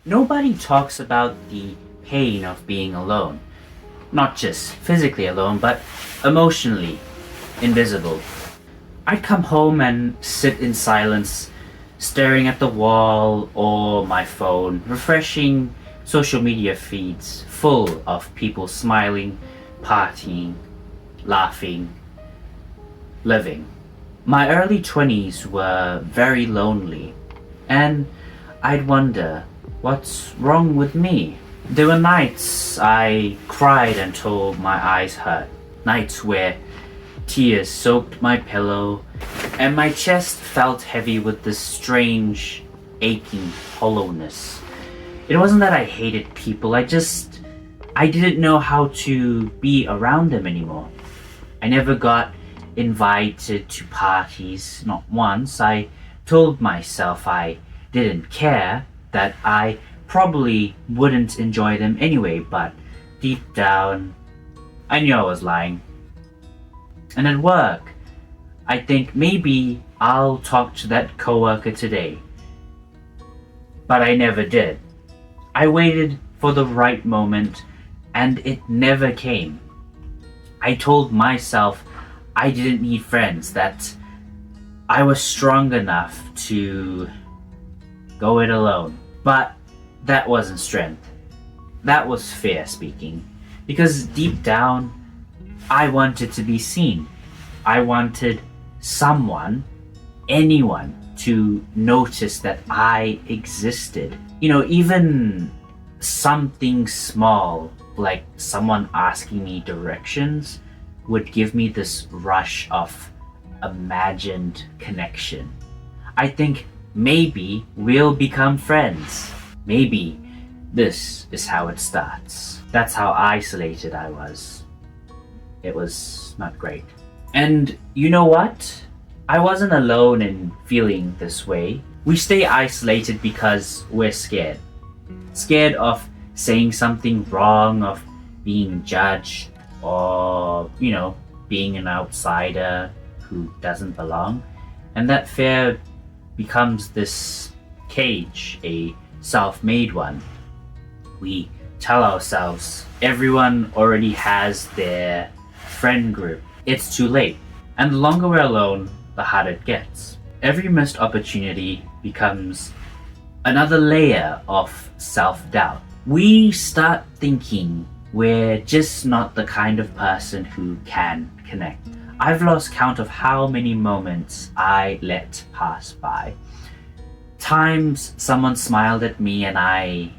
Nobody talks about the pain of being alone. Not just physically alone, but emotionally invisible. I'd come home and sit in silence, staring at the wall or my phone, refreshing social media feeds full of people smiling, partying, laughing, living. My early 20s were very lonely, and I'd wonder what's wrong with me. There were nights I cried until my eyes hurt, nights where tears soaked my pillow and my chest felt heavy with this strange, aching hollowness. It wasn't that I hated people, I didn't know how to be around them anymore. I never got invited to parties, not once. I told myself I didn't care, that I probably wouldn't enjoy them anyway, but deep down, I knew I was lying. And at work, I think maybe I'll talk to that coworker today. But I never did. I waited for the right moment, and it never came. I told myself I didn't need friends, that I was strong enough to go it alone. But that wasn't strength. That was fear speaking. Because deep down, I wanted to be seen. I wanted someone, anyone, to notice that I existed. Even something small, like someone asking me directions, would give me this rush of imagined connection. I think maybe we'll become friends. Maybe this is how it starts. That's how isolated I was. It was not great. And you know what? I wasn't alone in feeling this way. We stay isolated because we're scared. Scared of saying something wrong, of being judged, or, being an outsider who doesn't belong. And that fear becomes this cage, a self-made one. We tell ourselves everyone already has their friend group. It's too late. And the longer we're alone, the harder it gets. Every missed opportunity becomes another layer of self-doubt. We start thinking we're just not the kind of person who can connect. I've lost count of how many moments I let pass by. Times someone smiled at me and I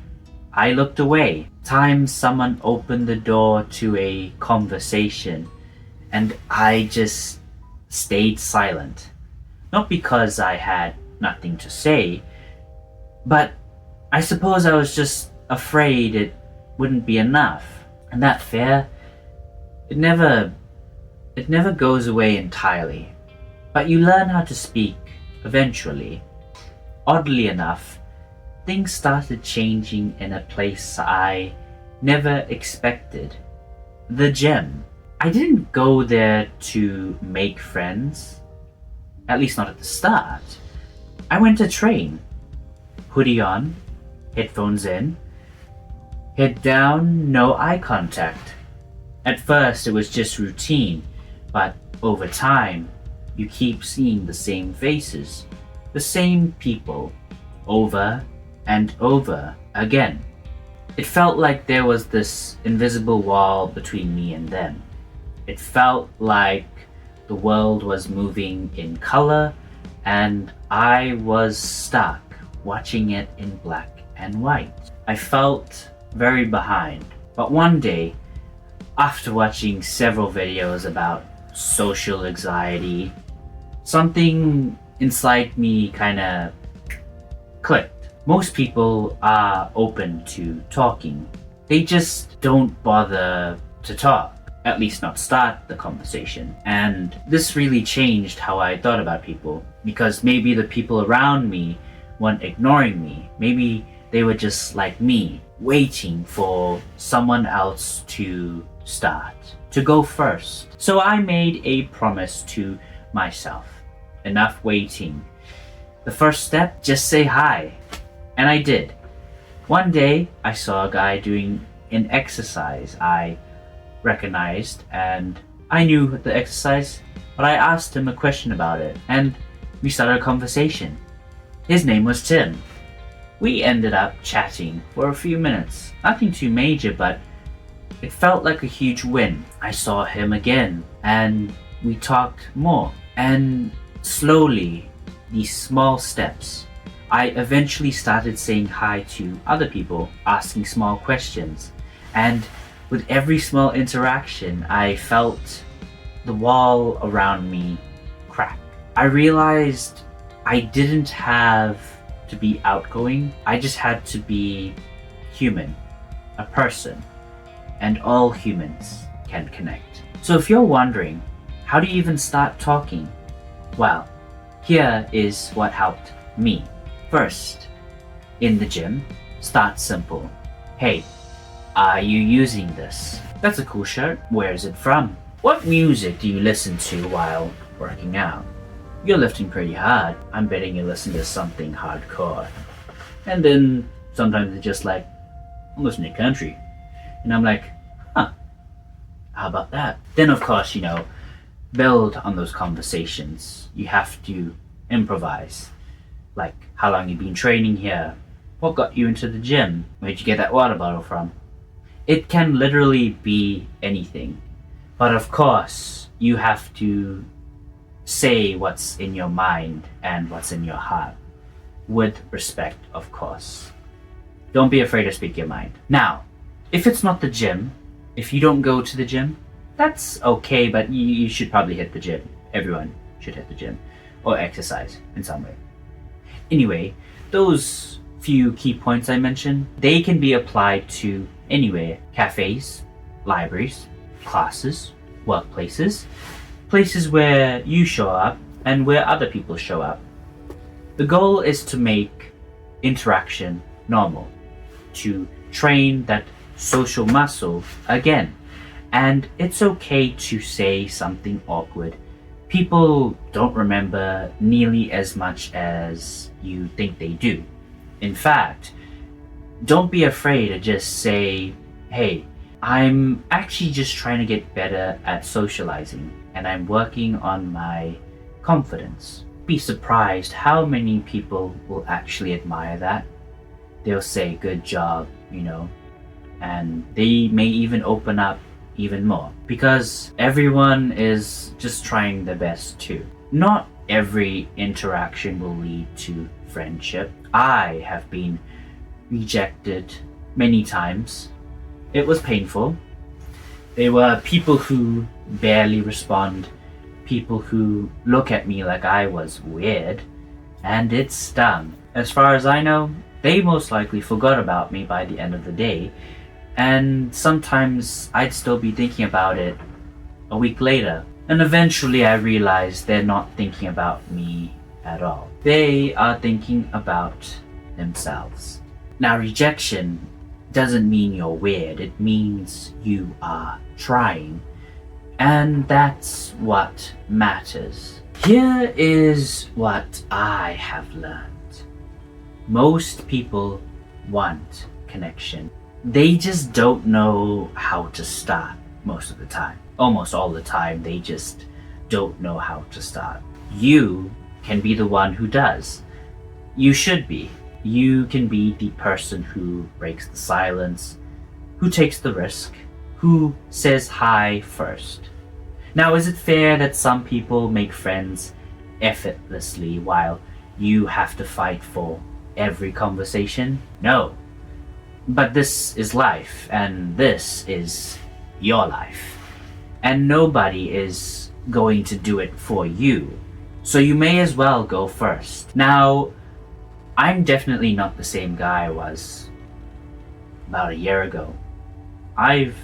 looked away. Times someone opened the door to a conversation and I just stayed silent. Not because I had nothing to say, but I suppose I was just afraid it wouldn't be enough. And that fear, it never goes away entirely. But you learn how to speak eventually. Oddly enough, things started changing in a place I never expected. The gym. I didn't go there to make friends. At least not at the start. I went to train. Hoodie on, headphones in, head down, no eye contact. At first it was just routine, but over time, you keep seeing the same faces, the same people, over and over again. It felt like there was this invisible wall between me and them. It felt like the world was moving in color and I was stuck watching it in black and white. I felt very behind. But one day, after watching several videos about social anxiety, something inside me kinda clicked. Most people are open to talking. They just don't bother to talk. At least not start the conversation. And this really changed how I thought about people, because maybe the people around me weren't ignoring me. Maybe they were just like me, waiting for someone else to start, to go first. So I made a promise to myself. Enough waiting. The first step, just say hi. And I did. One day, I saw a guy doing an exercise I recognized, and I knew the exercise, but I asked him a question about it, and we started a conversation. His name was Tim. We ended up chatting for a few minutes. Nothing too major, but it felt like a huge win. I saw him again, and we talked more. And slowly, these small steps, I eventually started saying hi to other people, asking small questions. And with every small interaction, I felt the wall around me crack. I realized I didn't have to be outgoing, I just had to be human, a person, and all humans can connect. So if you're wondering, how do you even start talking? Well, here is what helped me. First, in the gym, start simple. Hey, are you using this? That's a cool shirt. Where is it from? What music do you listen to while working out? You're lifting pretty hard. I'm betting you listen to something hardcore. And then sometimes it's just like, I'm listening to country. And I'm like, huh, how about that? Then of course, build on those conversations. You have to improvise. Like, how long you been training here? What got you into the gym? Where'd you get that water bottle from? It can literally be anything. But of course, you have to say what's in your mind and what's in your heart. With respect, of course. Don't be afraid to speak your mind. Now, if it's not the gym, if you don't go to the gym, that's okay, but you should probably hit the gym. Everyone should hit the gym or exercise in some way. Anyway, those few key points I mentioned, they can be applied to anywhere. Cafes, libraries, classes, workplaces, places where you show up and where other people show up. The goal is to make interaction normal, to train that social muscle again. And it's okay to say something awkward. People don't remember nearly as much as you think they do. In fact, don't be afraid to just say, hey, I'm actually just trying to get better at socializing, and I'm working on my confidence. Be surprised how many people will actually admire that. They'll say, good job, and they may even open up even more, because everyone is just trying their best too. Not every interaction will lead to friendship. I have been rejected many times. It was painful. There were people who barely respond, people who look at me like I was weird, and it stung. As far as I know, they most likely forgot about me by the end of the day, and sometimes I'd still be thinking about it a week later. And eventually I realized they're not thinking about me at all. They are thinking about themselves. Now, rejection doesn't mean you're weird, it means you are trying. And that's what matters. Here is what I have learned. Most people want connection. They just don't know how to start most of the time. Almost all the time, they just don't know how to start. You can be the one who does. You should be. You can be the person who breaks the silence, who takes the risk, who says hi first. Now, is it fair that some people make friends effortlessly while you have to fight for every conversation? No. But this is life, and this is your life. And nobody is going to do it for you. So you may as well go first. Now, I'm definitely not the same guy I was about a year ago. I've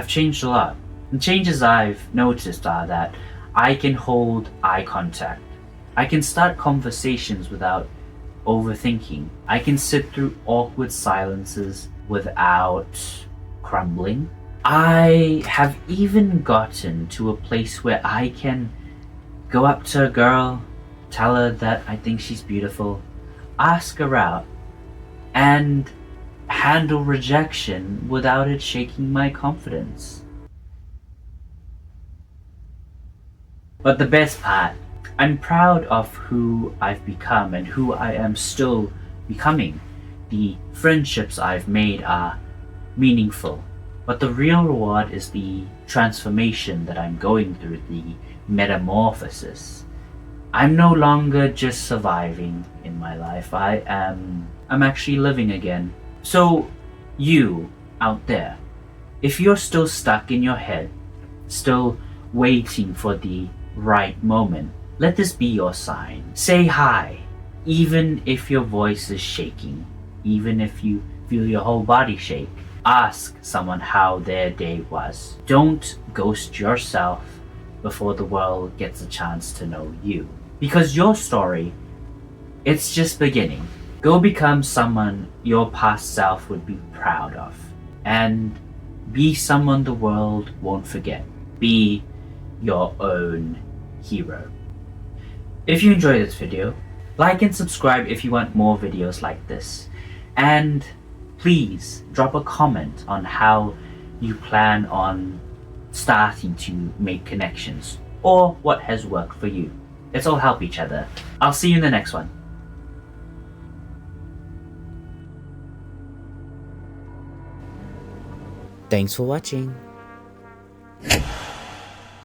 changed a lot. The changes I've noticed are that I can hold eye contact. I can start conversations without overthinking. I can sit through awkward silences without crumbling. I have even gotten to a place where I can go up to a girl, tell her that I think she's beautiful, ask her out, and handle rejection without it shaking my confidence. But the best part, I'm proud of who I've become and who I am still becoming. The friendships I've made are meaningful, but the real reward is the transformation that I'm going through, the metamorphosis. I'm no longer just surviving in my life. I'm actually living again. So you out there, if you're still stuck in your head, still waiting for the right moment, let this be your sign. Say hi, even if your voice is shaking, even if you feel your whole body shake. Ask someone how their day was. Don't ghost yourself before the world gets a chance to know you. Because your story, it's just beginning. Go become someone your past self would be proud of. And be someone the world won't forget. Be your own hero. If you enjoyed this video, like and subscribe if you want more videos like this. And please drop a comment on how you plan on starting to make connections or what has worked for you. Let's all help each other. I'll see you in the next one. Thanks for watching.